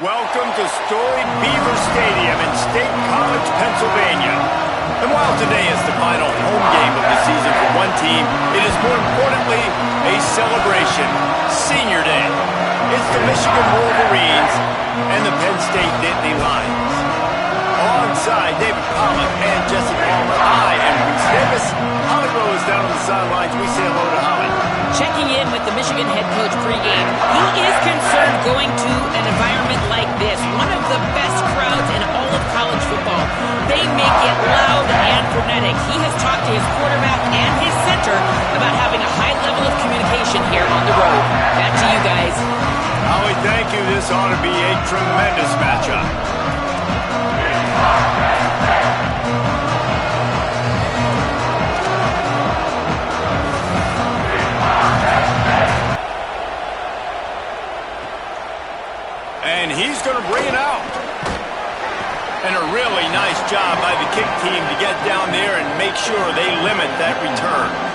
Welcome to storied Beaver Stadium in State College, Pennsylvania. And while today is the final home game of the season for one team, it is more importantly a celebration, Senior Day. It's the Michigan Wolverines and the Penn State Nittany Lions. Alongside David Pollack and Jesse Palmer, I am Reese Davis. Holly Rowe is down on the sidelines. We say hello to Holly. Checking in with the Michigan head coach pregame, he is concerned going to an environment like this, one of the best crowds in all of college football. They make it loud and frenetic. He has talked to his quarterback and his center about having a high level of communication here on the road. Back to you guys. Holly, thank you. This ought to be a tremendous matchup. And he's going to bring it out. And a really nice job by the kick team to get down there and make sure they limit that return.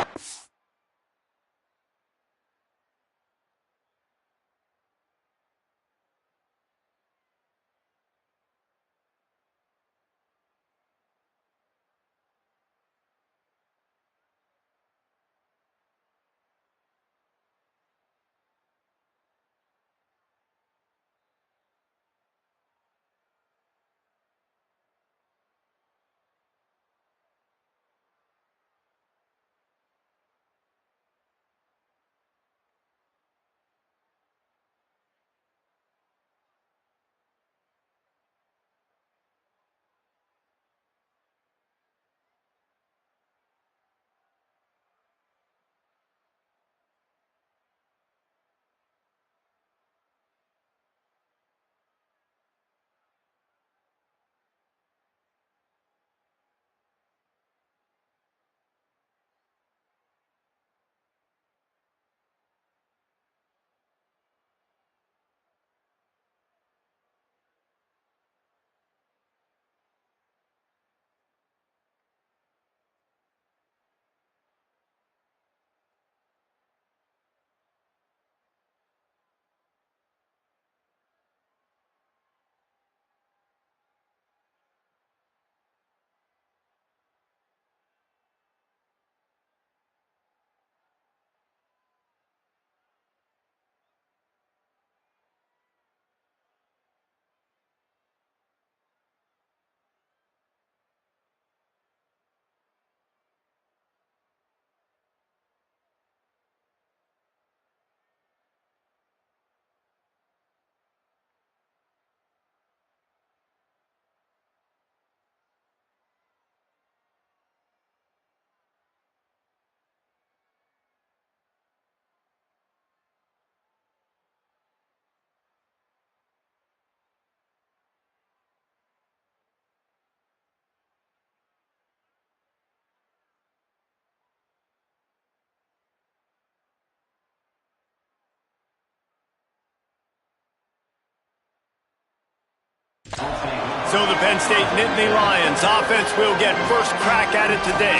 So the Penn State Nittany Lions offense will get first crack at it today.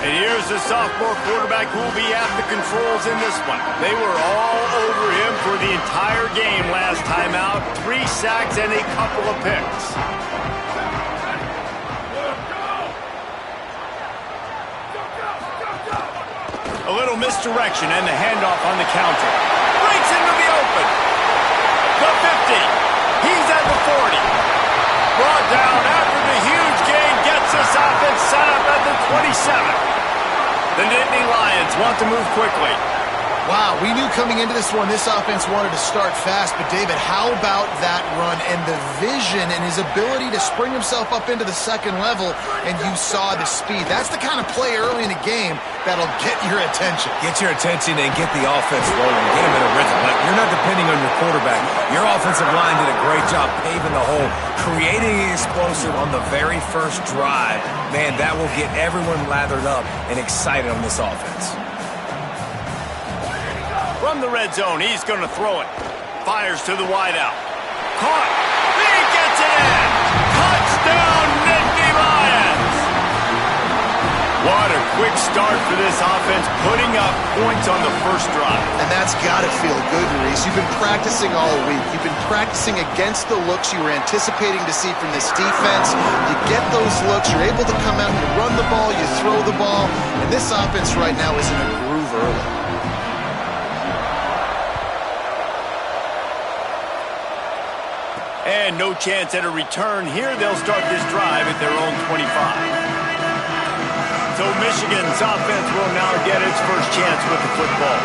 And here's the sophomore quarterback who will be at the controls in this one. They were all over him for the entire game last time out. 3 sacks and a couple of picks. A little misdirection and the handoff on the counter. Breaks into the open. The 50. He's at the 40. Brought down after the huge gain, gets this offense set up at the 27. The Nittany Lions want to move quickly. Wow, we knew coming into this one, this offense wanted to start fast, but David, how about that run and the vision and his ability to spring himself up into the second level, and you saw the speed. That's the kind of play early in the game that'll get your attention. Get your attention and get the offense rolling. Get him in a rhythm. You're not depending on your quarterback. Your offensive line did a great job paving the hole, creating an explosive on the very first drive. Man, that will get everyone lathered up and excited on this offense. From the red zone, he's going to throw it. Fires to the wideout. Caught. He gets it in. Touchdown, Nittany Lions. What a quick start for this offense, putting up points on the first drive. And that's got to feel good, Maurice. You've been practicing all week. You've been practicing against the looks you were anticipating to see from this defense. You get those looks, you're able to come out, you run the ball, you throw the ball, and this offense right now is in a groove early. And no chance at a return here. They'll start this drive at their own 25. So Michigan's offense will now get its first chance with the football.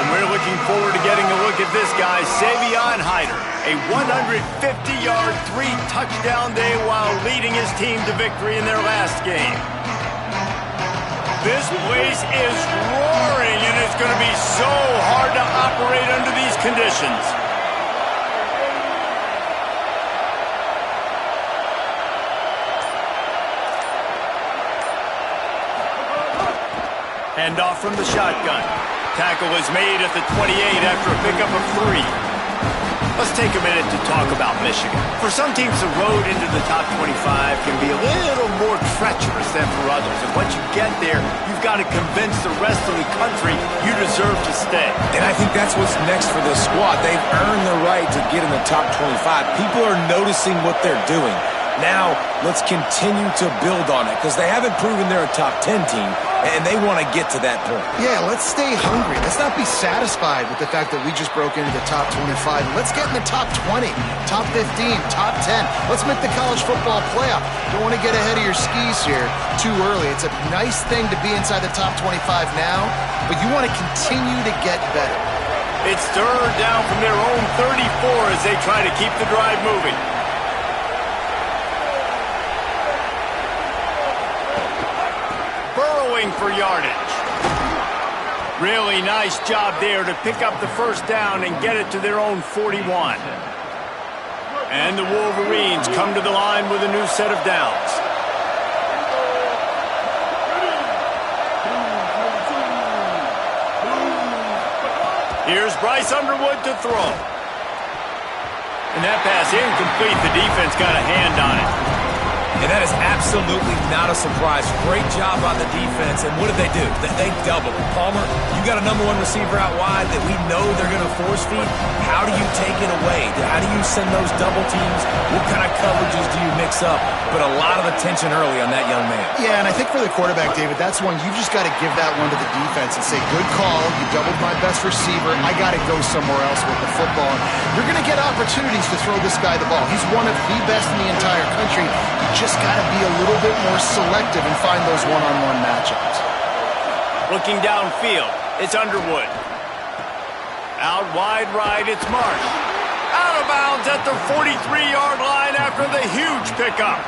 And we're looking forward to getting a look at this guy, Savion Hyder. A 150-yard, 3-touchdown day while leading his team to victory in their last game. This place is roaring, and it's going to be so hard to operate under these conditions. Hand off from the shotgun. Tackle is made at the 28 after a pickup of 3. Let's take a minute to talk about Michigan. For some teams, the road into the top 25 can be a little more treacherous than for others. And once you get there, you've got to convince the rest of the country you deserve to stay. And I think that's what's next for this squad. They've earned the right to get in the top 25. People are noticing what they're doing. Now, let's continue to build on it because they haven't proven they're a top 10 team, and they want to get to that point. Yeah, let's stay hungry. Let's not be satisfied with the fact that we just broke into the top 25. Let's get in the top 20, top 15, top 10. Let's make the college football playoff. Don't want to get ahead of your skis here too early. It's a nice thing to be inside the top 25 now, but you want to continue to get better. It's third down from their own 34 as they try to keep the drive moving. For yardage. Really nice job there to pick up the first down and get it to their own 41. And the Wolverines come to the line with a new set of downs. Here's Bryce Underwood to throw. And that pass incomplete. The defense got a hand on it. And that is absolutely not a surprise. Great job on the defense. And what did they do? They doubled. Palmer, you got a number 1 receiver out wide that we know they're going to force feed. How do you take it away? How do you send those double teams? What kind of coverages do you mix up? But a lot of attention early on that young man. Yeah, and I think for the quarterback, David, that's one you've just got to give that one to the defense and say, good call. You doubled my best receiver. I got to go somewhere else with the football. You're going to get opportunities to throw this guy the ball. He's one of the best in the entire country. Just got to be a little bit more selective and find those one-on-one matchups. Looking downfield, it's Underwood. Out wide right, it's Marsh. Out of bounds at the 43-yard line after the huge pickup.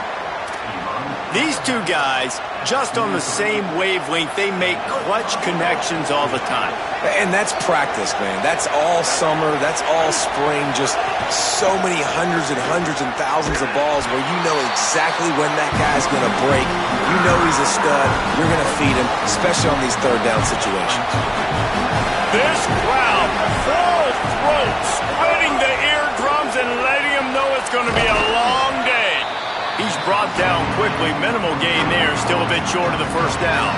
These two guys, just on the same wavelength, they make clutch connections all the time. And that's practice, man. That's all summer. That's all spring. Just so many hundreds and thousands of balls where you know exactly when that guy's going to break. You know he's a stud. You're going to feed him, especially on these third down situations. This crowd, full throat, spreading the eardrums and letting them know it's going to be a long day. He's brought down quickly. Minimal gain there. Still a bit short of the first down.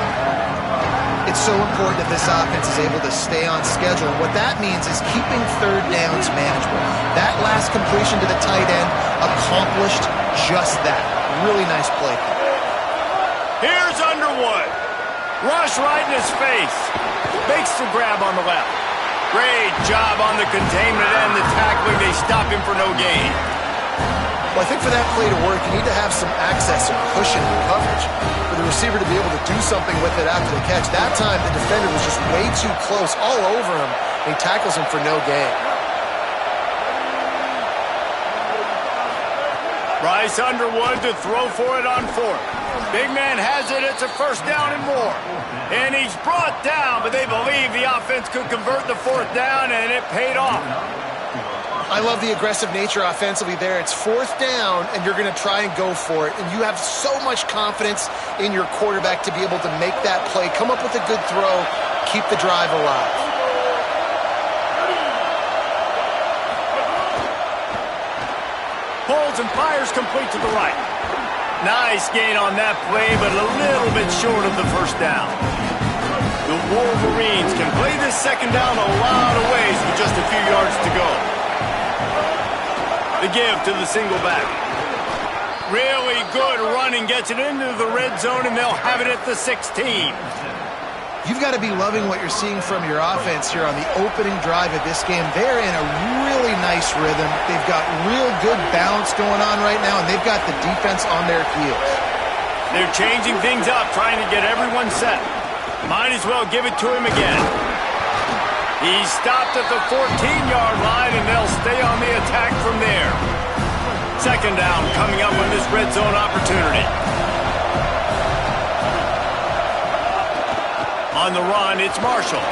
It's so important that this offense is able to stay on schedule. And what that means is keeping third downs manageable. That last completion to the tight end accomplished just that. Really nice play. Here's Underwood. Rush right in his face. Makes the grab on the left. Great job on the containment and the tackling. They stop him for no gain. Well, I think for that play to work, you need to have some access and cushion and coverage for the receiver to be able to do something with it after the catch. That time, the defender was just way too close, all over him. He tackles him for no gain. Bryce Underwood to throw for it on 4th. Big man has it. It's a first down and more. And he's brought down, but they believe the offense could convert the 4th down, and it paid off. I love the aggressive nature offensively there. It's 4th down, and you're going to try and go for it. And you have so much confidence in your quarterback to be able to make that play, come up with a good throw, keep the drive alive. Pulls and fires complete to the right. Nice gain on that play, but a little bit short of the first down. The Wolverines can play this second down a lot of ways with just a few yards to go. The give to the single back. Really good running, gets it into the red zone, and they'll have it at the 16. You've got to be loving what you're seeing from your offense here on the opening drive of this game. They're in a really nice rhythm. They've got real good balance going on right now, and they've got the defense on their heels. They're changing things up, trying to get everyone set. Might as well give it to him again. He's stopped at the 14-yard line, and they'll stay on the attack from there. Second down coming up on this red zone opportunity. On the run, it's Marshall.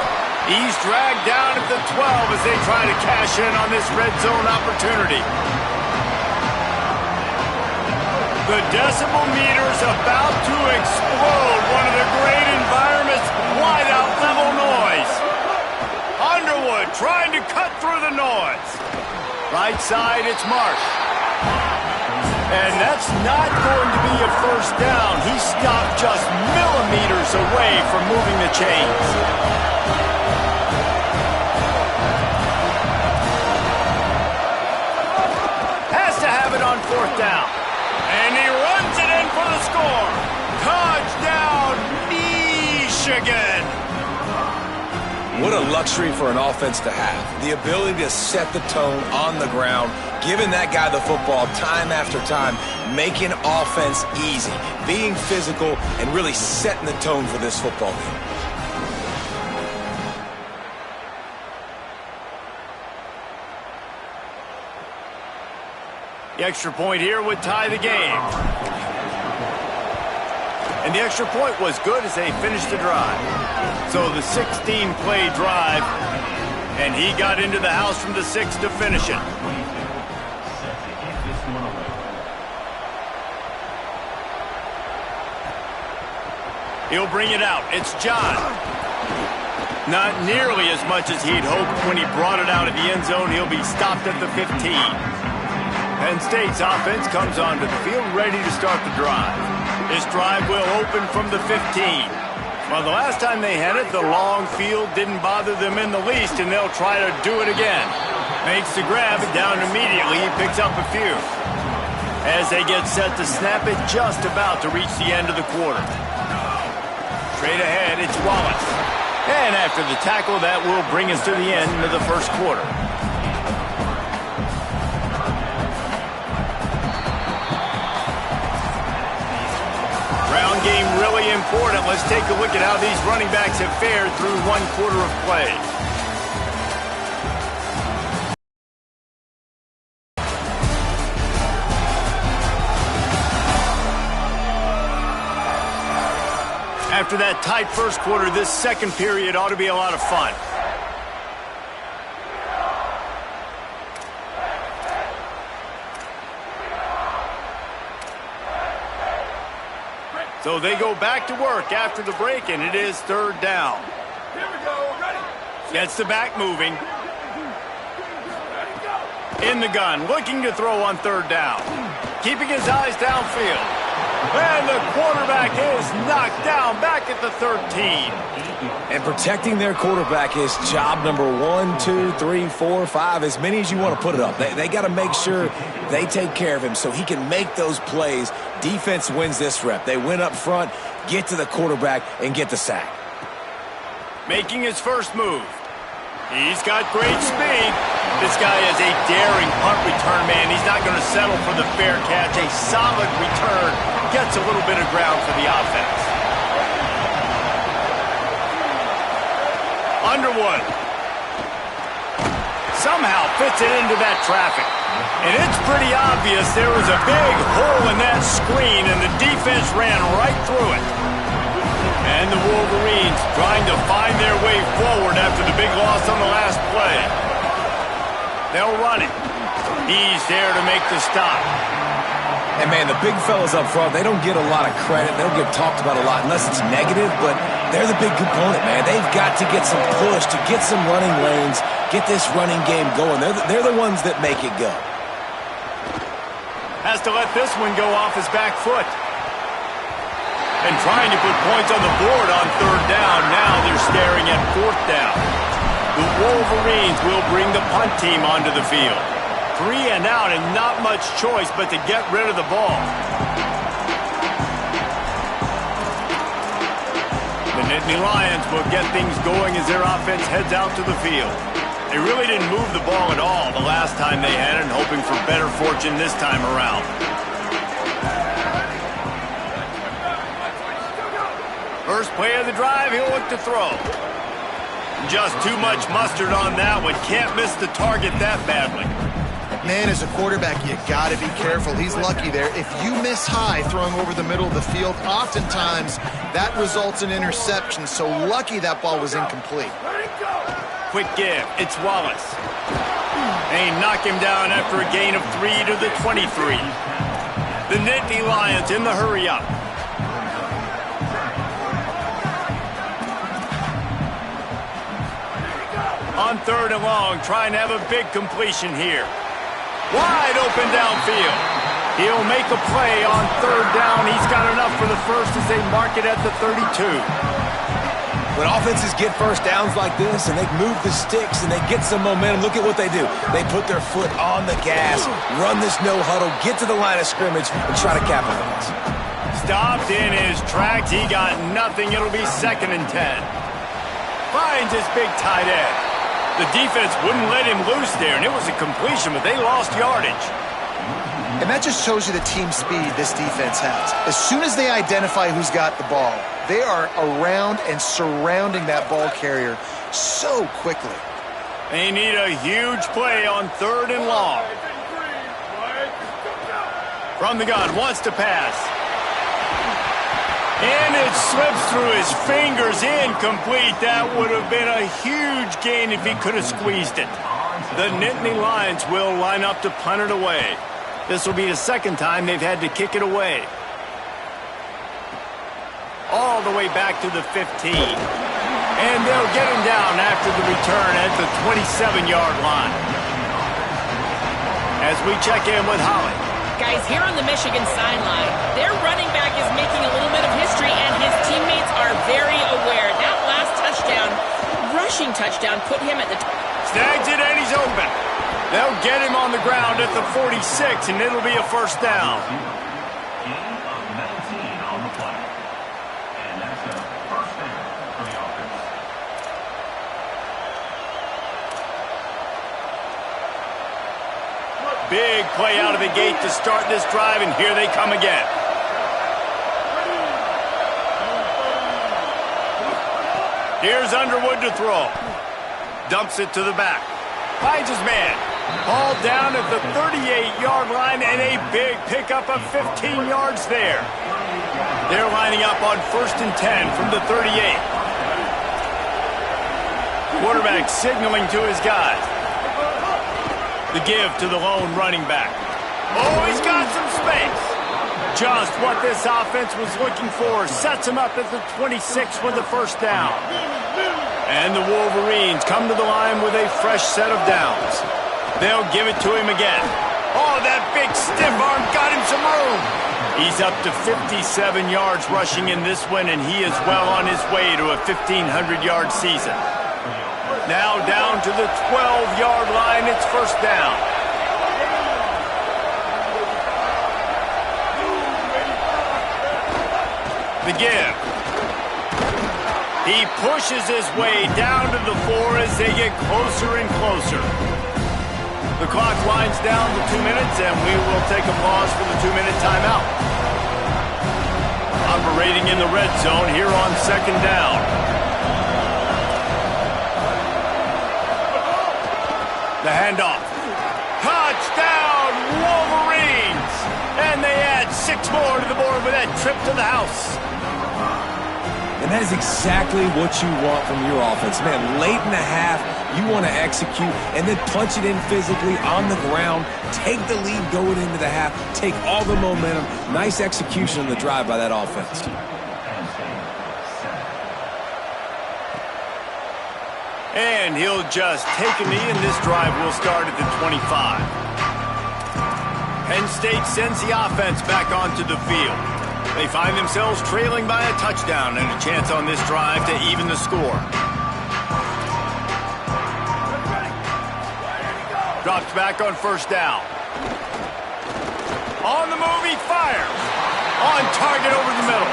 He's dragged down at the 12 as they try to cash in on this red zone opportunity. The decibel meter's about to explode. One of the great environments, wide-out level noise. Underwood trying to cut through the noise. Right side, it's Marsh. And that's not going to be a first down. He stopped just millimeters away from moving the chains. Has to have it on fourth down. And he runs it in for the score. Touchdown, Michigan. What a luxury for an offense to have. The ability to set the tone on the ground, giving that guy the football time after time, making offense easy, being physical, and really setting the tone for this football game. The extra point here would tie the game. And the extra point was good as they finished the drive. So the 16-play drive, and he got into the house from the 6 to finish it. He'll bring it out. It's John. Not nearly as much as he'd hoped when he brought it out of the end zone. He'll be stopped at the 15. Penn State's offense comes onto the field ready to start the drive. This drive will open from the 15. Well, the last time they had it, the long field didn't bother them in the least, and they'll try to do it again. Makes the grab, down immediately. He picks up a few. As they get set to snap it, just about to reach the end of the quarter. Straight ahead, it's Wallace. And after the tackle, that will bring us to the end of the first quarter. Ground game really important. Let's take a look at how these running backs have fared through one quarter of play. After that tight first quarter, this second period ought to be a lot of fun. So they go back to work after the break, and it is third down. Here we go, ready. Gets the back moving. In the gun, looking to throw on third down. Keeping his eyes downfield. And the quarterback is knocked down back at the 13. And protecting their quarterback is job number 1, 2, 3, 4, 5, as many as you want to put it up. They got to make sure they take care of him so he can make those plays. Defense wins this rep. They win up front, get to the quarterback, and get the sack. Making his first move. He's got great speed. This guy is a daring punt return man. He's not going to settle for the fair catch. A solid return. Gets a little bit of ground for the offense. Underwood somehow fits it into that traffic. And it's pretty obvious there was a big hole in that screen, and the defense ran right through it. And the Wolverines trying to find their way forward after the big loss on the last play. They'll run it. He's there to make the stop. And, man, the big fellas up front, they don't get a lot of credit. They don't get talked about a lot unless it's negative, but they're the big component, man. They've got to get some push, to get some running lanes, get this running game going. They're the ones that make it go. Has to let this one go off his back foot. And trying to put points on the board on third down. Now they're staring at fourth down. The Wolverines will bring the punt team onto the field. 3 and out and not much choice but to get rid of the ball. The Nittany Lions will get things going as their offense heads out to the field. They really didn't move the ball at all the last time they had it, and hoping for better fortune this time around. First play of the drive, he'll look to throw. Just too much mustard on that one. Can't miss the target that badly. Man, as a quarterback, you got to be careful. He's lucky there. If you miss high throwing over the middle of the field, oftentimes that results in interception. So lucky that ball was incomplete. Quick give. It's Wallace. They knock him down after a gain of 3 to the 23. The Nittany Lions in the hurry up. On third and long, trying to have a big completion here. Wide open downfield. He'll make a play on third down. He's got enough for the first as they mark it at the 32. When offenses get first downs like this and they move the sticks and they get some momentum, look at what they do. They put their foot on the gas, run this no huddle, get to the line of scrimmage, and try to capitalize. Stopped in his tracks. He got nothing. It'll be 2nd and 10. Finds his big tight end. The defense wouldn't let him loose there, and it was a completion, but they lost yardage. And that just shows you the team speed this defense has. As soon as they identify who's got the ball, they are around and surrounding that ball carrier so quickly. They need a huge play on third and long. From the gun, wants to pass. And it slips through his fingers, incomplete. That would have been a huge gain if he could have squeezed it. The Nittany Lions will line up to punt it away. This will be the 2nd time they've had to kick it away. All the way back to the 15. And they'll get him down after the return at the 27-yard line. As we check in with Holly. Guys, here on the Michigan sideline, their running back is making a little bit of history, and his teammates are very aware. That last touchdown, rushing touchdown, put him at the top. Snags it, and he's open. They'll get him on the ground at the 46, and it'll be a first down. Big play out of the gate to start this drive, and here they come again. Here's Underwood to throw. Dumps it to the back. Finds his man. Ball down at the 38-yard line, and a big pickup of 15 yards there. They're lining up on 1st and 10 from the 38. Quarterback signaling to his guys. The give to the lone running back. Oh, he's got some space. Just what this offense was looking for. Sets him up at the 26 for the first down. And the Wolverines come to the line with a fresh set of downs. They'll give it to him again. Oh, that big stiff arm got him some room. He's up to 57 yards rushing in this one, and he is well on his way to a 1,500-yard season. Now down to the 12-yard line. It's first down. The give. He pushes his way down to the 4 as they get closer and closer. The clock winds down to 2 minutes, and we will take a pause for the 2-minute timeout. Operating in the red zone here on 2nd down. The handoff. Touchdown, Wolverines! And they add 6 more to the board with that trip to the house. And that is exactly what you want from your offense. Man, late in the half, you want to execute and then punch it in physically on the ground, take the lead going into the half, take all the momentum. Nice execution on the drive by that offense. And he'll just take a knee, and this drive will start at the 25. Penn State sends the offense back onto the field. They find themselves trailing by a touchdown and a chance on this drive to even the score. Drops back on first down. On the move, he fires. On target over the middle.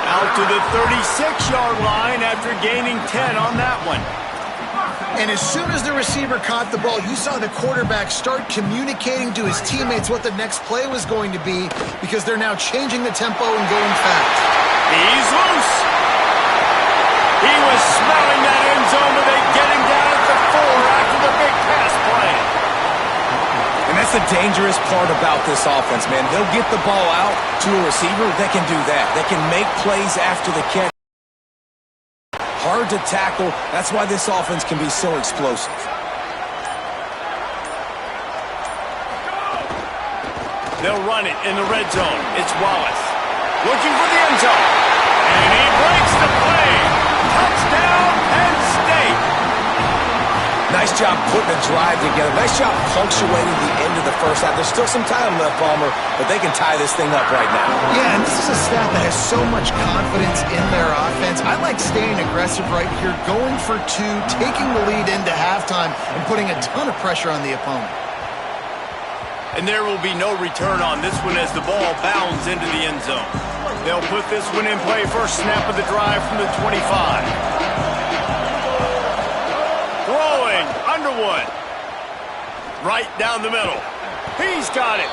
Out to the 36-yard line after gaining 10 on that one. And as soon as the receiver caught the ball, you saw the quarterback start communicating to his teammates what the next play was going to be, because they're now changing the tempo and going fast. He's loose. He was smelling that end zone, but they get him down at the 4 after the big pass play. And that's the dangerous part about this offense, man. They'll get the ball out to a receiver. They can do that. They can make plays after the catch. Hard to tackle. That's why this offense can be so explosive. They'll run it in the red zone. It's Wallace looking for the end zone. And he breaks the play. Touchdown, Penn State. Nice job putting a drive together. Nice job punctuating the end of the first half. There's still some time left, Palmer, but they can tie this thing up right now. Yeah, and this is a staff that has so much confidence in their offense. I like staying aggressive right here, going for 2, taking the lead into halftime, and putting a ton of pressure on the opponent. And there will be no return on this one as the ball bounds into the end zone. They'll put this one in play first snap of the drive from the 25. Throwing, Underwood. Right down the middle. He's got it.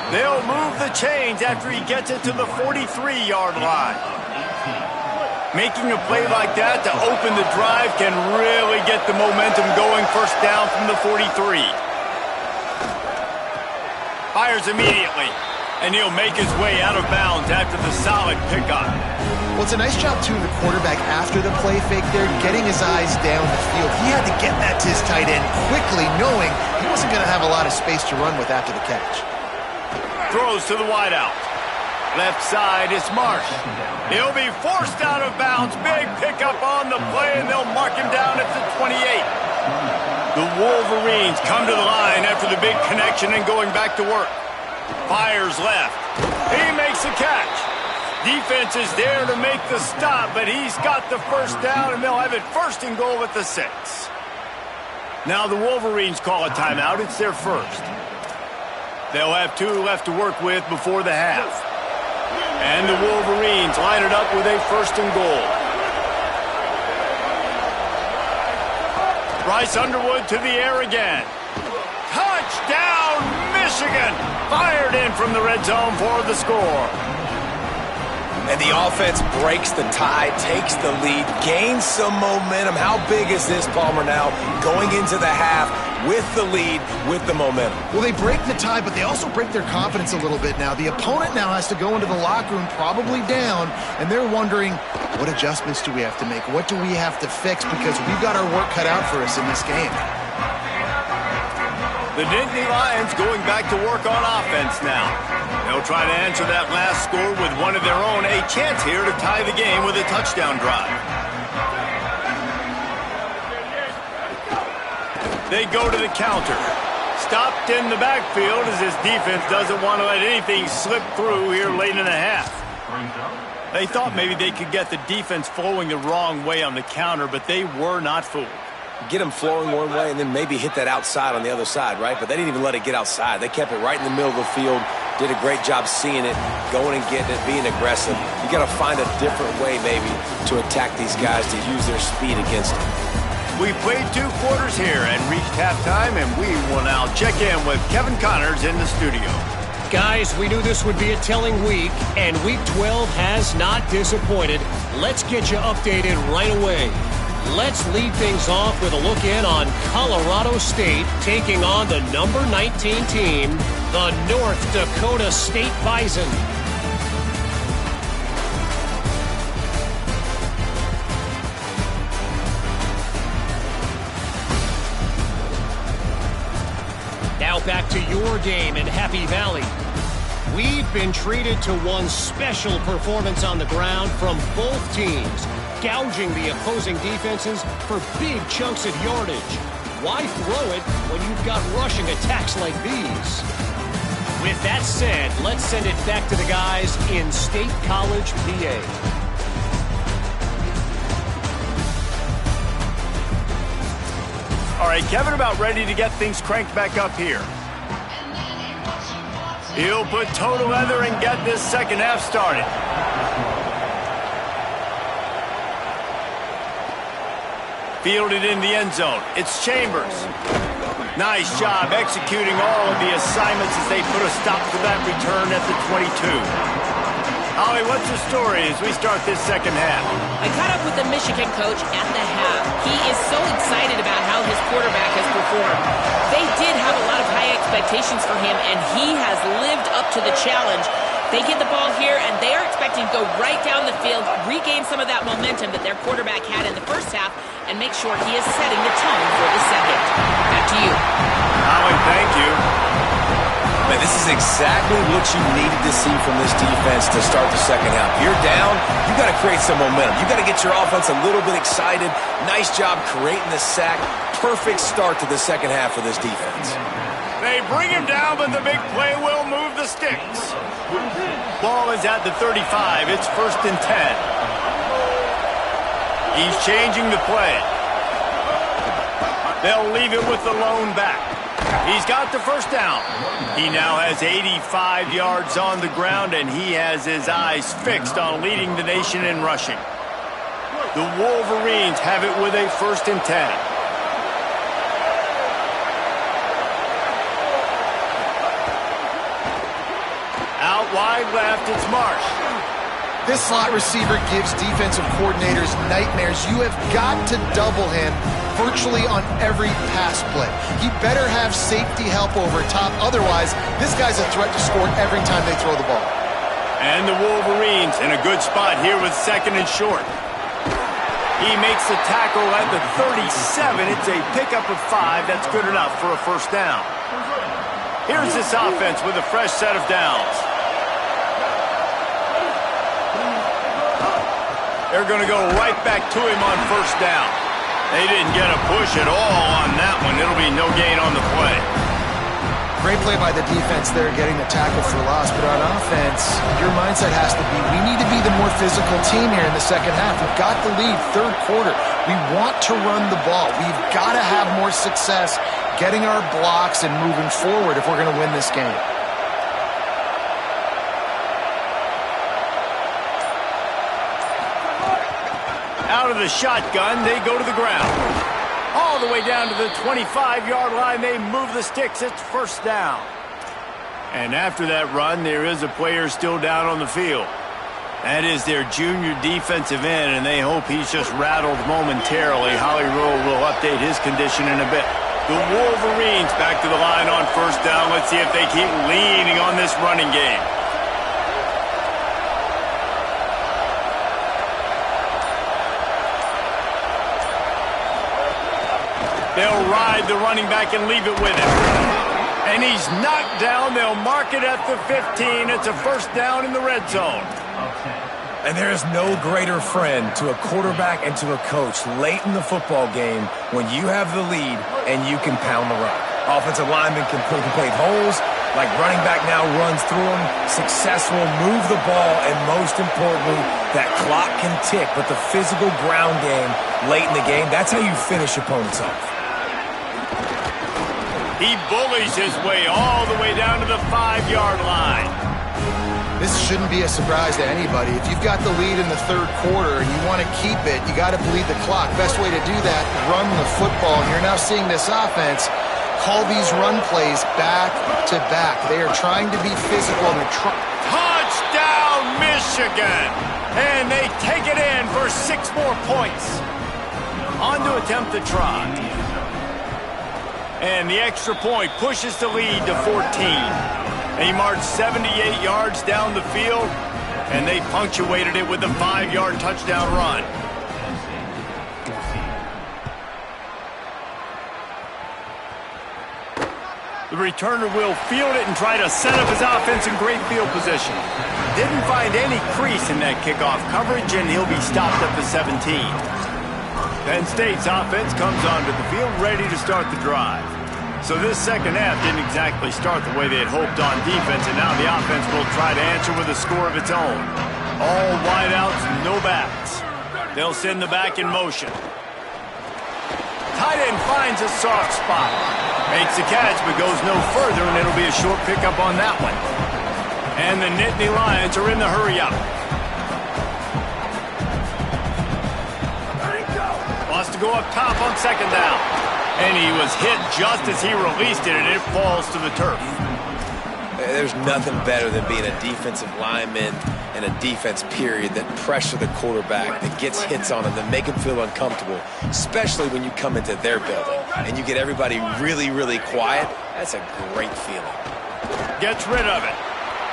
They'll move the chains after he gets it to the 43-yard line. Making a play like that to open the drive can really get the momentum going first down from the 43. Fires immediately, and he'll make his way out of bounds after the solid pickup. Well, it's a nice job, too, the quarterback after the play fake there, getting his eyes down the field. He had to get that to his tight end quickly, knowing he wasn't going to have a lot of space to run with after the catch. Throws to the wideout. Left side, it's Marsh. He'll be forced out of bounds. Big pickup on the play, and they'll mark him down at the 28. The Wolverines come to the line after the big connection and going back to work. Fires left. He makes a catch. Defense is there to make the stop, but he's got the first down, and they'll have it first and goal at the 6. Now the Wolverines call a timeout. It's their first. They'll have 2 left to work with before the half. And the Wolverines line it up with a first and goal. Bryce Underwood to the air again. Touchdown, Michigan! Fired in from the red zone for the score. And the offense breaks the tie, takes the lead, gains some momentum. How big is this, Palmer, now going into the half with the lead, with the momentum? Well, they break the tie, but they also break their confidence a little bit now. The opponent now has to go into the locker room probably down, and they're wondering, what adjustments do we have to make? What do we have to fix? Because we've got our work cut out for us in this game. The Nittany Lions going back to work on offense now. They'll try to answer that last score with one of their own. A chance here to tie the game with a touchdown drive. They go to the counter. Stopped in the backfield as his defense doesn't want to let anything slip through here late in the half. They thought maybe they could get the defense flowing the wrong way on the counter, but they were not fooled. Get them flowing one way and then maybe hit that outside on the other side, right? But they didn't even let it get outside. They kept it right in the middle of the field, did a great job seeing it, going and getting it, being aggressive. You got to find a different way maybe to attack these guys, to use their speed against them. We played 2 quarters here and reached halftime, and we will now check in with Kevin Connors in the studio. Guys, we knew this would be a telling week, and Week 12 has not disappointed. Let's get you updated right away. Let's lead things off with a look in on Colorado State taking on the number 19 team, the North Dakota State Bison. Now back to your game in Happy Valley. We've been treated to one special performance on the ground from both teams, gouging the opposing defenses for big chunks of yardage. Why throw it when you've got rushing attacks like these? With that said, let's send it back to the guys in State College, PA. All right, Kevin about ready to get things cranked back up here. He'll put toe to leather and get this second half started. Fielded in the end zone. It's Chambers. Nice job executing all of the assignments as they put a stop to that return at the 22. Ollie, what's the story as we start this second half? I caught up with the Michigan coach at the half. He is so excited about how his quarterback has performed. They did have a lot of high expectations for him, and he has lived up to the challenge. They get the ball here, and they are expecting to go right down the field, regain some of that momentum that their quarterback had in the first half, and make sure he is setting the tone for the second. Back to you. Ollie, thank you. Man, this is exactly what you needed to see from this defense to start the second half. You're down, you got to create some momentum. You got to get your offense a little bit excited. Nice job creating the sack. Perfect start to the second half for this defense. They bring him down, but the big play will move the sticks. Ball is at the 35. It's 1st and 10. He's changing the play. They'll leave it with the lone back. He's got the first down. He now has 85 yards on the ground, and he has his eyes fixed on leading the nation in rushing. The Wolverines have it with a 1st and 10. Out wide left, it's Marsh. This slot receiver gives defensive coordinators nightmares. You have got to double him virtually on every pass play. He better have safety help over top. Otherwise, this guy's a threat to score every time they throw the ball. And the Wolverines in a good spot here with 2nd and short. He makes the tackle at the 37. It's a pickup of 5. That's good enough for a first down. Here's this offense with a fresh set of downs. They're going to go right back to him on first down. They didn't get a push at all on that one. It'll be no gain on the play. Great play by the defense there, getting the tackle for loss. But on offense, your mindset has to be, we need to be the more physical team here in the second half. We've got the lead, 3rd quarter. We want to run the ball. We've got to have more success getting our blocks and moving forward if we're going to win this game. Out of the shotgun, they go to the ground. All the way down to the 25-yard line, they move the sticks. It's first down. And after that run, there is a player still down on the field. That is their junior defensive end, and they hope he's just rattled momentarily. Holly Rowe will update his condition in a bit. The Wolverines back to the line on first down. Let's see if they keep leaning on this running game. They'll ride the running back and leave it with him. And he's knocked down. They'll mark it at the 15. It's a first down in the red zone. And there is no greater friend to a quarterback and to a coach late in the football game when you have the lead and you can pound the rock. Offensive linemen can play holes, like running back now runs through them, successful, move the ball, and most importantly, that clock can tick. But the physical ground game late in the game, that's how you finish opponents off. He bullies his way all the way down to the 5-yard line. This shouldn't be a surprise to anybody. If you've got the lead in the 3rd quarter and you want to keep it, you got to bleed the clock. Best way to do that, run the football. And you're now seeing this offense call these run plays back to back. They are trying to be physical. And Touchdown, Michigan! And they take it in for 6 more points. On to attempt the try. And the extra point pushes the lead to 14. They marched 78 yards down the field, and they punctuated it with a 5-yard touchdown run. The returner will field it and try to set up his offense in great field position. Didn't find any crease in that kickoff coverage, and he'll be stopped at the 17. Penn State's offense comes onto the field ready to start the drive. So this second half didn't exactly start the way they had hoped on defense, and now the offense will try to answer with a score of its own. All wideouts, no backs. They'll send the back in motion. Tight end finds a soft spot. Makes the catch, but goes no further, and it'll be a short pickup on that one. And the Nittany Lions are in the hurry-up. Wants to go up top on second down. And he was hit just as he released it, and it falls to the turf. There's nothing better than being a defensive lineman and a defense period that pressure the quarterback, that gets hits on him, that make him feel uncomfortable, especially when you come into their building and you get everybody really, really quiet. That's a great feeling. Gets rid of it.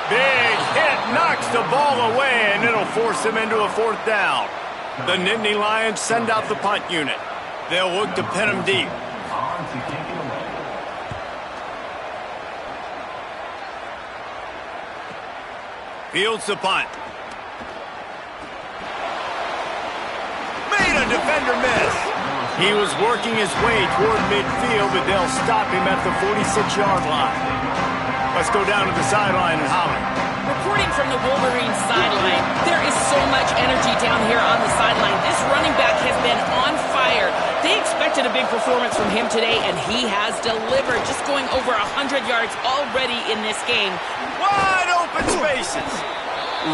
Big hit, knocks the ball away, and it'll force him into a fourth down. The Nittany Lions send out the punt unit. They'll look to pin him deep. Fields the punt. Made a defender miss. He was working his way toward midfield, but they'll stop him at the 46-yard line. Let's go down to the sideline and holler. Reporting from the Wolverines sideline, there is so much energy down here on the sideline. This running back has been on fire. They expected a big performance from him today, and he has delivered, just going over 100 yards already in this game. Wide open spaces.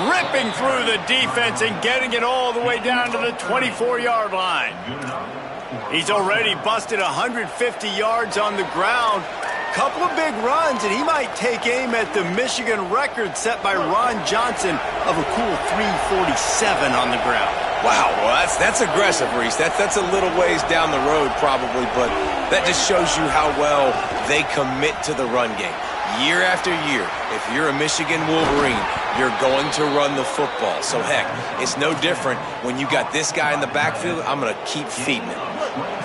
Ripping through the defense and getting it all the way down to the 24-yard line. He's already busted 150 yards on the ground. Couple of big runs, and he might take aim at the Michigan record set by Ron Johnson of a cool 347 on the ground. Wow, well, that's aggressive, Reese. That's a little ways down the road probably, but that just shows you how well they commit to the run game. Year after year, if you're a Michigan Wolverine, you're going to run the football. So, heck, it's no different when you got this guy in the backfield. I'm going to keep feeding him.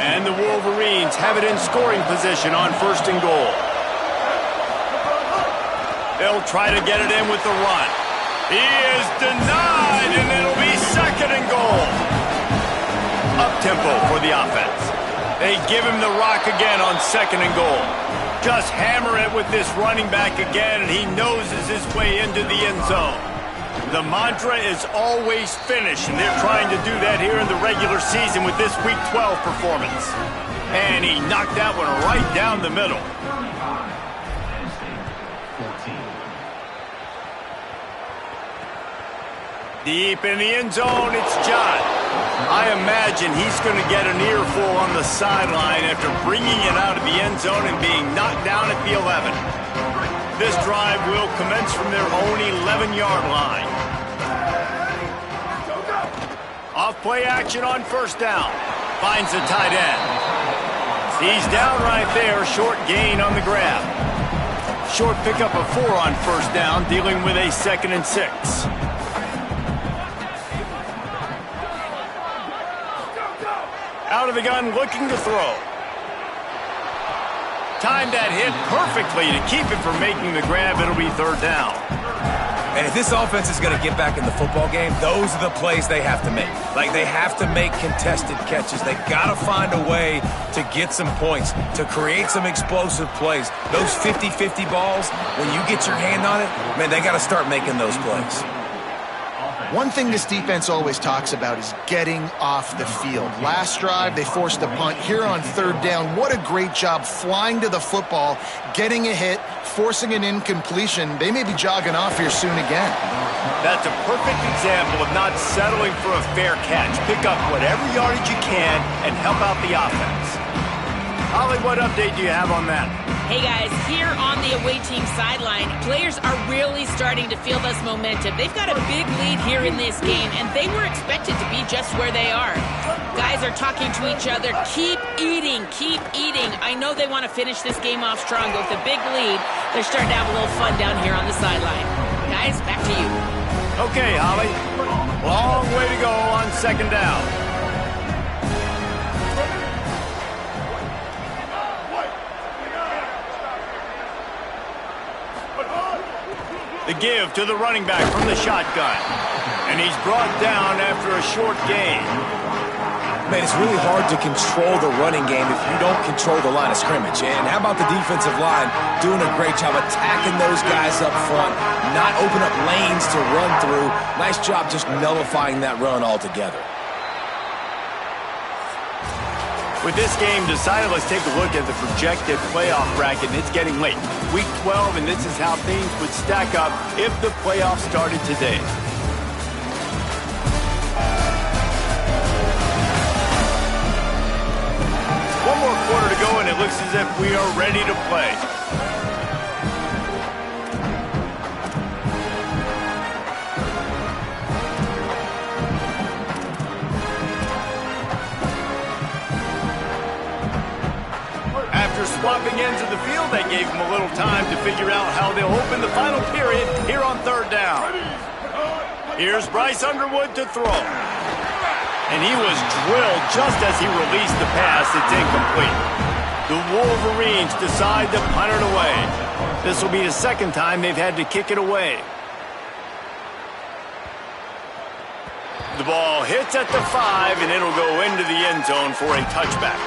And the Wolverines have it in scoring position on first and goal. They'll try to get it in with the run. He is denied, and it'll be second and goal. Up-tempo for the offense. They give him the rock again on second and goal. Just hammer it with this running back again, and he noses his way into the end zone. The mantra is always finish, and they're trying to do that here in the regular season with this Week 12 performance. And he knocked that one right down the middle. Deep in the end zone, it's John. I imagine he's going to get an earful on the sideline after bringing it out of the end zone and being knocked down at the 11. This drive will commence from their own 11-yard line. Off-play action on first down. Finds the tight end. He's down right there, short gain on the grab. Short pickup of 4 on first down, dealing with a 2nd and 6. Out of the gun, looking to throw. Timed that hit perfectly to keep it from making the grab. It'll be third down. And if this offense is going to get back in the football game, those are the plays they have to make. Like, they have to make contested catches. They got to find a way to get some points, to create some explosive plays. Those 50-50 balls, when you get your hand on it, man, they got to start making those plays. One thing this defense always talks about is getting off the field. Last drive, they forced a punt. Here on third down, what a great job flying to the football, getting a hit, forcing an incompletion. They may be jogging off here soon again. That's a perfect example of not settling for a fair catch. Pick up whatever yardage you can and help out the offense. Holly, what update do you have on that? Hey guys, here on the away team sideline, players are really starting to feel this momentum. They've got a big lead here in this game, and they were expected to be just where they are. Guys are talking to each other, keep eating, keep eating. I know they want to finish this game off strong, but with a big lead, they're starting to have a little fun down here on the sideline. Guys, back to you. Okay, Holly. Long way to go on second down. The give to the running back from the shotgun. And he's brought down after a short gain. Man, it's really hard to control the running game if you don't control the line of scrimmage. And how about the defensive line doing a great job attacking those guys up front, not open up lanes to run through. Nice job just nullifying that run altogether. With this game decided, let's take a look at the projected playoff bracket, and it's getting late. Week 12, and this is how things would stack up if the playoffs started today. One more quarter to go, and it looks as if we are ready to play. After swapping ends of the field, that gave them a little time to figure out how they'll open the final period here on third down. Here's Bryce Underwood to throw. And he was drilled just as he released the pass. It's incomplete. The Wolverines decide to punt it away. This will be the second time they've had to kick it away. The ball hits at the 5, and it'll go into the end zone for a touchback.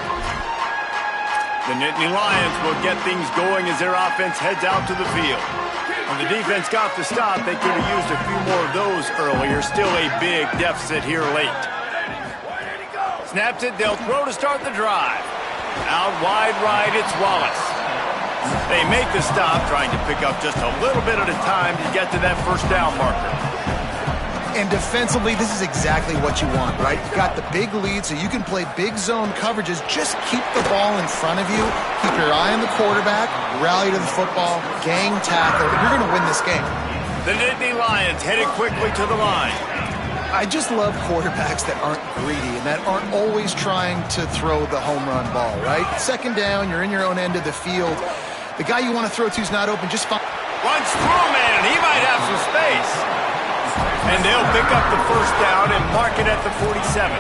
The Nittany Lions will get things going as their offense heads out to the field. When the defense got the stop, they could have used a few more of those earlier. Still a big deficit here late. Snaps it, they'll throw to start the drive. Out wide right, it's Wallace. They make the stop, trying to pick up just a little bit at a time to get to that first down marker. And defensively, this is exactly what you want, right? You've got the big lead, so you can play big zone coverages. Just keep the ball in front of you. Keep your eye on the quarterback. Rally to the football. Gang tackle. You're going to win this game. The Nittany Lions headed quickly to the line. I just love quarterbacks that aren't greedy and that aren't always trying to throw the home run ball, right? Second down, you're in your own end of the field. The guy you want to throw to is not open. Just fine. Runs through, man. He might have some space. And they'll pick up the first down and mark it at the 47.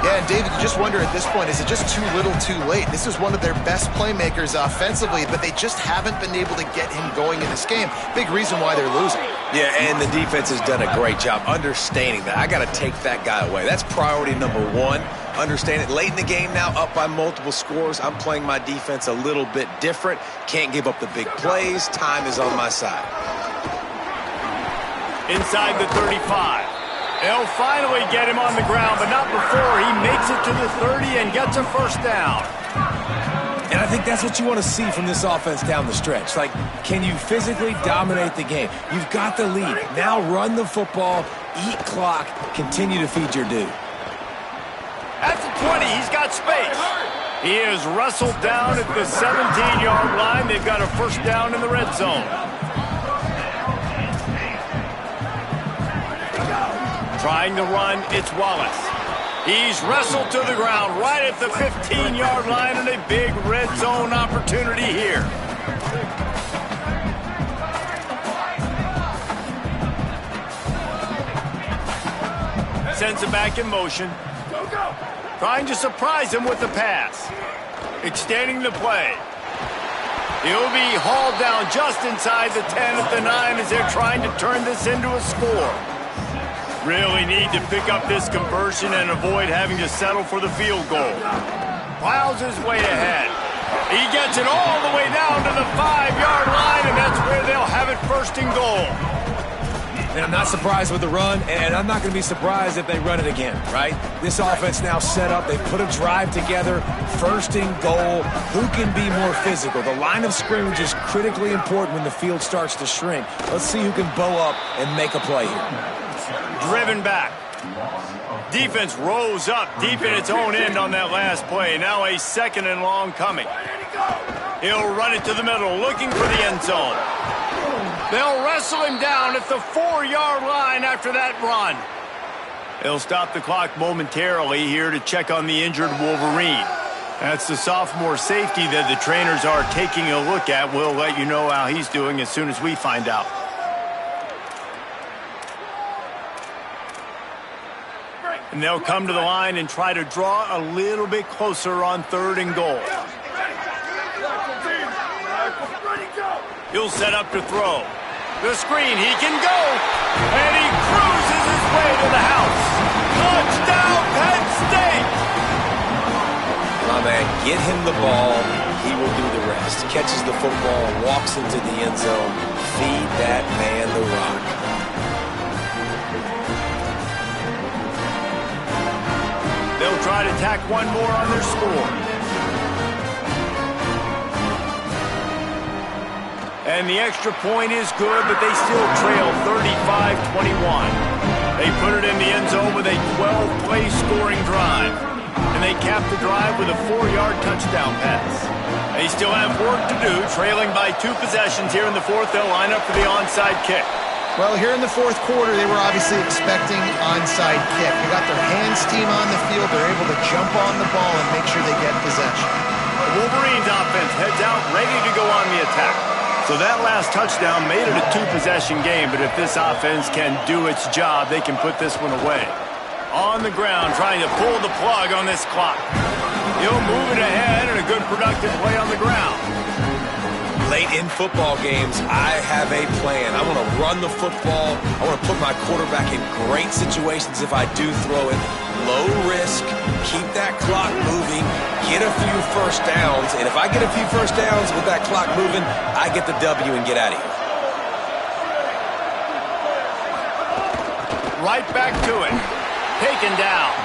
Yeah, and David, you just wonder at this point, is it just too little too late? This is one of their best playmakers offensively, but they just haven't been able to get him going in this game. Big reason why they're losing. Yeah, and the defense has done a great job understanding that. I got to take that guy away. That's priority number one. Understand it. Late in the game now, up by multiple scores. I'm playing my defense a little bit different. Can't give up the big plays. Time is on my side. Inside the 35. They'll finally get him on the ground, but not before he makes it to the 30 and gets a first down. And I think that's what you want to see from this offense down the stretch. Like, can you physically dominate the game? You've got the lead. Now run the football, eat clock, continue to feed your dude. At the 20, he's got space. He is wrestled down at the 17-yard line. They've got a first down in the red zone. Trying to run, it's Wallace. He's wrestled to the ground right at the 15-yard line, and a big red zone opportunity here. Sends it back in motion. Trying to surprise him with the pass. Extending the play. He'll be hauled down just inside the 10 at the 9 as they're trying to turn this into a score. Really need to pick up this conversion and avoid having to settle for the field goal. Plows his way ahead. He gets it all the way down to the 5-yard line, and that's where they'll have it first and goal. And I'm not surprised with the run, and I'm not going to be surprised if they run it again, right? This offense now set up. They put a drive together, first and goal. Who can be more physical? The line of scrimmage is critically important when the field starts to shrink. Let's see who can bow up and make a play here. Driven back. Defense rose up deep in its own end on that last play. Now a second and long coming. He'll run it to the middle, looking for the end zone. They'll wrestle him down at the 4-yard line after that run. They'll stop the clock momentarily here to check on the injured Wolverine. That's the sophomore safety that the trainers are taking a look at. We'll let you know how he's doing as soon as we find out. And they'll come to the line and try to draw a little bit closer on third and goal. He'll set up to throw. The screen, he can go. And he cruises his way to the house. Touchdown, Penn State! My man, get him the ball. He will do the rest. Catches the football, walks into the end zone. Feed that man the rock. They'll try to tack one more on their score. And the extra point is good, but they still trail 35-21. They put it in the end zone with a 12-play scoring drive. And they cap the drive with a 4-yard touchdown pass. They still have work to do, trailing by 2 possessions here in the fourth. They'll line up for the onside kick. Well, here in the fourth quarter, they were obviously expecting onside kick. They got their hands team on the field. They're able to jump on the ball and make sure they get possession. The Wolverines offense heads out, ready to go on the attack. So that last touchdown made it a 2-possession game, but if this offense can do its job, they can put this one away. On the ground, trying to pull the plug on this clock. He'll move it ahead, and a good productive play on the ground. Late in football games, I have a plan. I want to run the football. I want to put my quarterback in great situations if I do throw it. Low risk, keep that clock moving, get a few first downs. And if I get a few first downs with that clock moving, I get the W and get out of here. Right back to it. Taken down.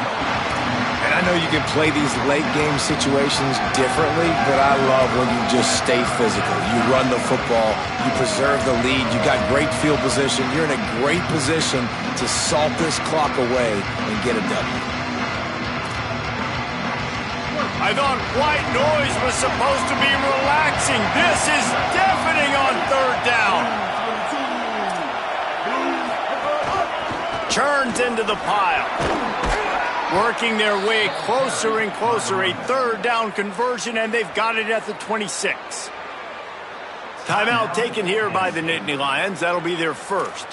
And I know you can play these late game situations differently, but I love when you just stay physical. You run the football, you preserve the lead, you got great field position, you're in a great position to salt this clock away and get a W. I thought white noise was supposed to be relaxing. This is deafening on third down. Turns into the pile. Working their way closer and closer. A third down conversion, and they've got it at the 26. Timeout taken here by the Nittany Lions. That'll be their first.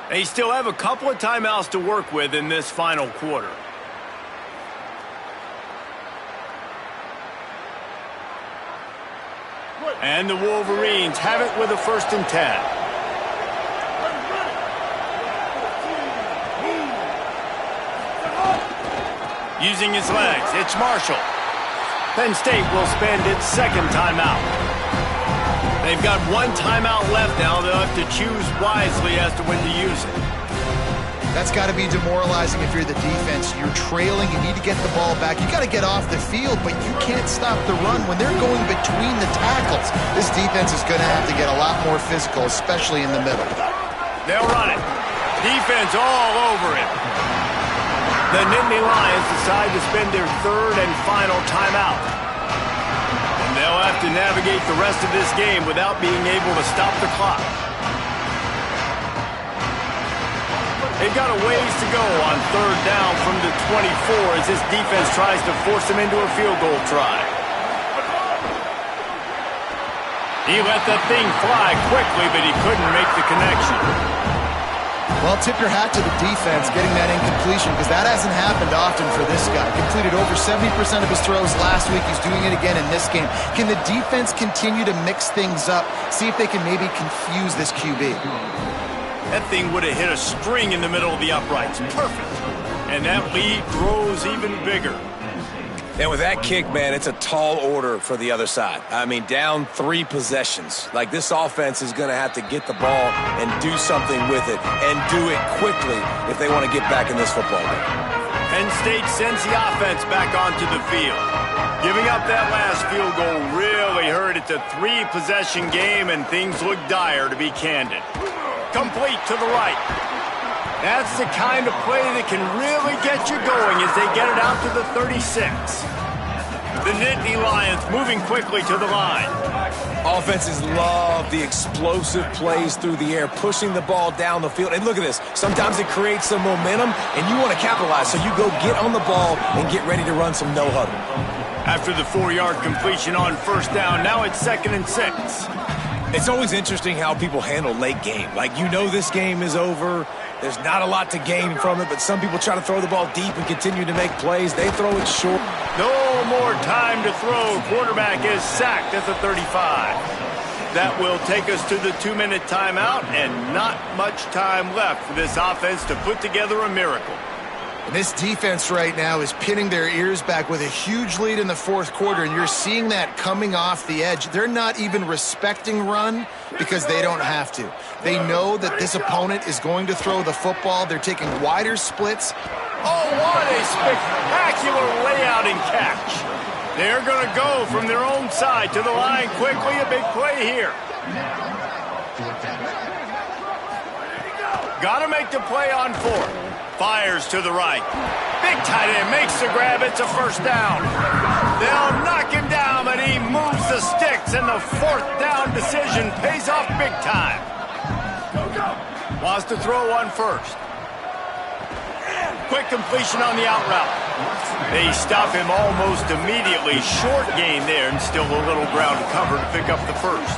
They still have a couple of timeouts to work with in this final quarter. And the Wolverines have it with a 1st and 10. Using his legs, it's Marshall. Penn State will spend its 2nd timeout. They've got 1 timeout left now. They'll have to choose wisely as to when to use it. That's got to be demoralizing if you're the defense. You're trailing, you need to get the ball back. You got to get off the field, but you can't stop the run when they're going between the tackles. This defense is going to have to get a lot more physical, especially in the middle. They'll run it. Defense all over it. The Nittany Lions decide to spend their 3rd and final timeout. And they'll have to navigate the rest of this game without being able to stop the clock. They've got a ways to go on 3rd down from the 24 as this defense tries to force them into a field goal try. He let that thing fly quickly, but he couldn't make the connection. Well, tip your hat to the defense getting that incompletion because that hasn't happened often for this guy. Completed over 70% of his throws last week. He's doing it again in this game. Can the defense continue to mix things up? See if they can maybe confuse this QB. That thing would have hit a string in the middle of the uprights. Perfect. And that lead grows even bigger. And with that kick, man, it's a tall order for the other side. I mean, down 3 possessions. Like, this offense is going to have to get the ball and do something with it and do it quickly if they want to get back in this football game. Penn State sends the offense back onto the field. Giving up that last field goal really hurt. It's a 3-possession game, and things look dire, to be candid. Complete to the right. That's the kind of play that can really get you going as they get it out to the 36. The Nittany Lions moving quickly to the line. Offenses love the explosive plays through the air, pushing the ball down the field. And look at this. Sometimes it creates some momentum, and you want to capitalize. So you go get on the ball and get ready to run some no-huddle. After the 4-yard completion on 1st down, now it's 2nd and 6. It's always interesting how people handle late game. Like, you know this game is over. There's not a lot to gain from it, but some people try to throw the ball deep and continue to make plays. They throw it short. No more time to throw. Quarterback is sacked at the 35. That will take us to the 2-minute timeout, and not much time left for this offense to put together a miracle. And this defense right now is pinning their ears back with a huge lead in the fourth quarter, and you're seeing that coming off the edge. They're not even respecting run because they don't have to. They know that this opponent is going to throw the football. They're taking wider splits. Oh, what a spectacular layout and catch. They're going to go from their own side to the line quickly. A big play here. Got to make the play on fourth. Fires to the right. Big tight end makes the grab. It's a first down. They'll knock him down, but he moves the sticks, and the fourth down decision pays off big time. Wants to throw on first. Quick completion on the out route. They stop him almost immediately. Short gain there, and still a little ground cover to pick up the first.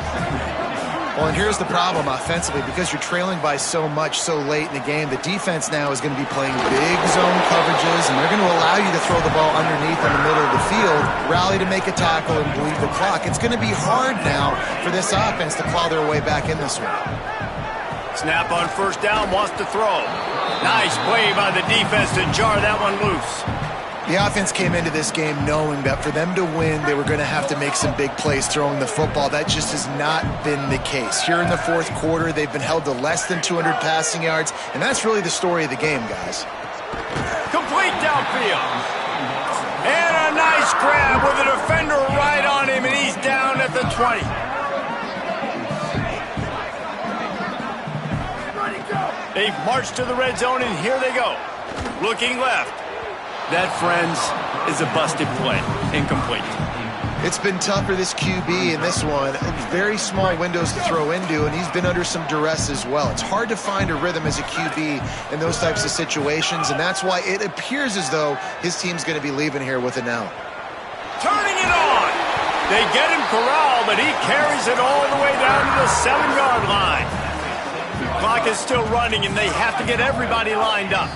Well, and here's the problem offensively. Because you're trailing by so much so late in the game, the defense now is going to be playing big zone coverages, and they're going to allow you to throw the ball underneath in the middle of the field, rally to make a tackle, and bleed the clock. It's going to be hard now for this offense to claw their way back in this one. Snap on first down, wants to throw. Nice play by the defense to jar that one loose. The offense came into this game knowing that for them to win, they were going to have to make some big plays throwing the football. That just has not been the case. Here in the fourth quarter, they've been held to less than 200 passing yards, and that's really the story of the game, guys. Complete downfield. And a nice grab with a defender right on him, and he's down at the 20. They've marched to the red zone, and here they go. Looking left. That, friends, is a busted play. Incomplete. It's been tough for this QB in this one. Very small windows to throw into, and he's been under some duress as well. It's hard to find a rhythm as a QB in those types of situations, and that's why it appears as though his team's going to be leaving here with an L. Turning it on. They get him corralled, but he carries it all the way down to the 7-yard line. Clock is still running, and they have to get everybody lined up.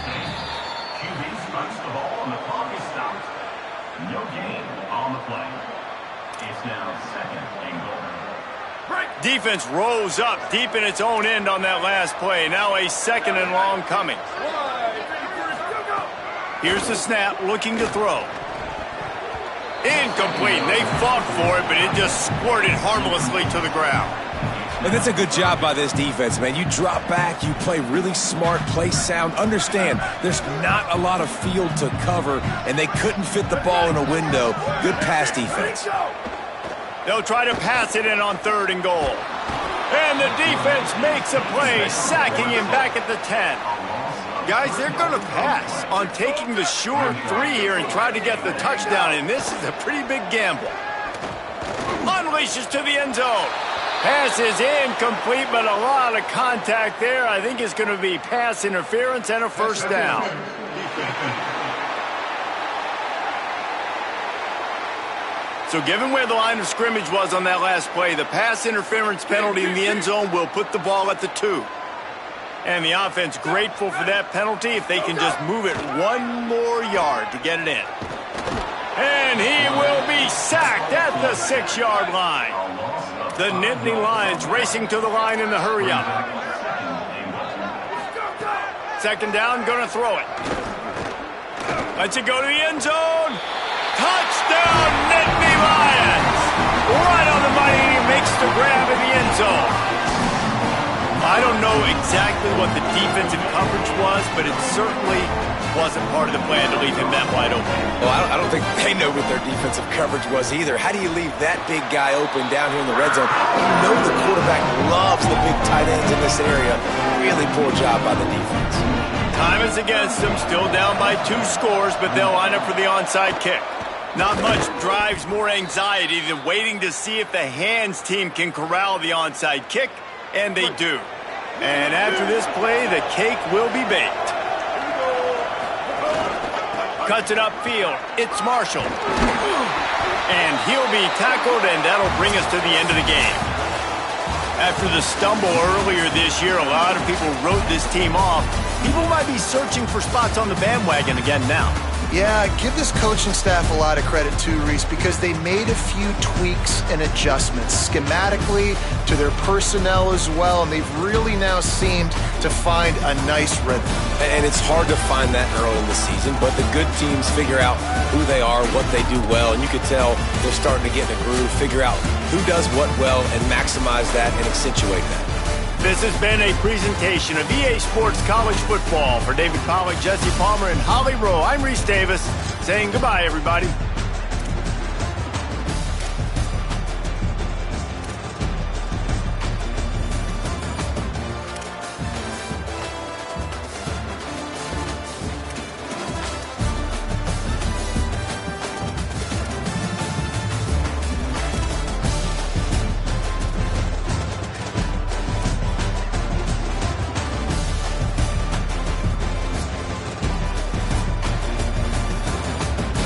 Defense rose up deep in its own end on that last play. Now a 2nd and long coming. Here's the snap, looking to throw. Incomplete. They fought for it, but it just squirted harmlessly to the ground. And that's a good job by this defense, man. You drop back, you play really smart, play sound. Understand, there's not a lot of field to cover, and they couldn't fit the ball in a window. Good pass defense. They'll try to pass it in on 3rd and goal. And the defense makes a play, sacking him back at the 10. Guys, they're going to pass on taking the sure 3 here and try to get the touchdown, and this is a pretty big gamble. Unleashes to the end zone. Pass is incomplete, but a lot of contact there. I think it's going to be pass interference and a first down. So given where the line of scrimmage was on that last play, the pass interference penalty in the end zone will put the ball at the 2. And the offense grateful for that penalty if they can just move it 1 more yard to get it in. And he will be sacked at the 6-yard line. The Nittany Lions racing to the line in the hurry-up. 2nd down, going to throw it. Lets it go to the end zone. Touchdown, Nittany Lions! Right on the money, he makes the grab in the end zone. I don't know exactly what the defensive coverage was, but it certainly wasn't part of the plan to leave him that wide open. Well, I don't think they know what their defensive coverage was either. How do you leave that big guy open down here in the red zone? You know the quarterback loves the big tight ends in this area. Really poor job by the defense. Time is against them, still down by 2 scores, but they'll line up for the onside kick. Not much drives more anxiety than waiting to see if the hands team can corral the onside kick, and they do. And after this play, the cake will be baked. Cuts it upfield. It's Marshall. And he'll be tackled, and that'll bring us to the end of the game. After the stumble earlier this year, a lot of people wrote this team off. People might be searching for spots on the bandwagon again now. Yeah, give this coaching staff a lot of credit too, Reese, because they made a few tweaks and adjustments schematically to their personnel as well, and they've really now seemed to find a nice rhythm. And it's hard to find that early in the season, but the good teams figure out who they are, what they do well, and you can tell they're starting to get in a groove, figure out who does what well, and maximize that and accentuate that. This has been a presentation of EA Sports College Football. For David Pollack, Jesse Palmer, and Holly Rowe, I'm Reese Davis saying goodbye, everybody.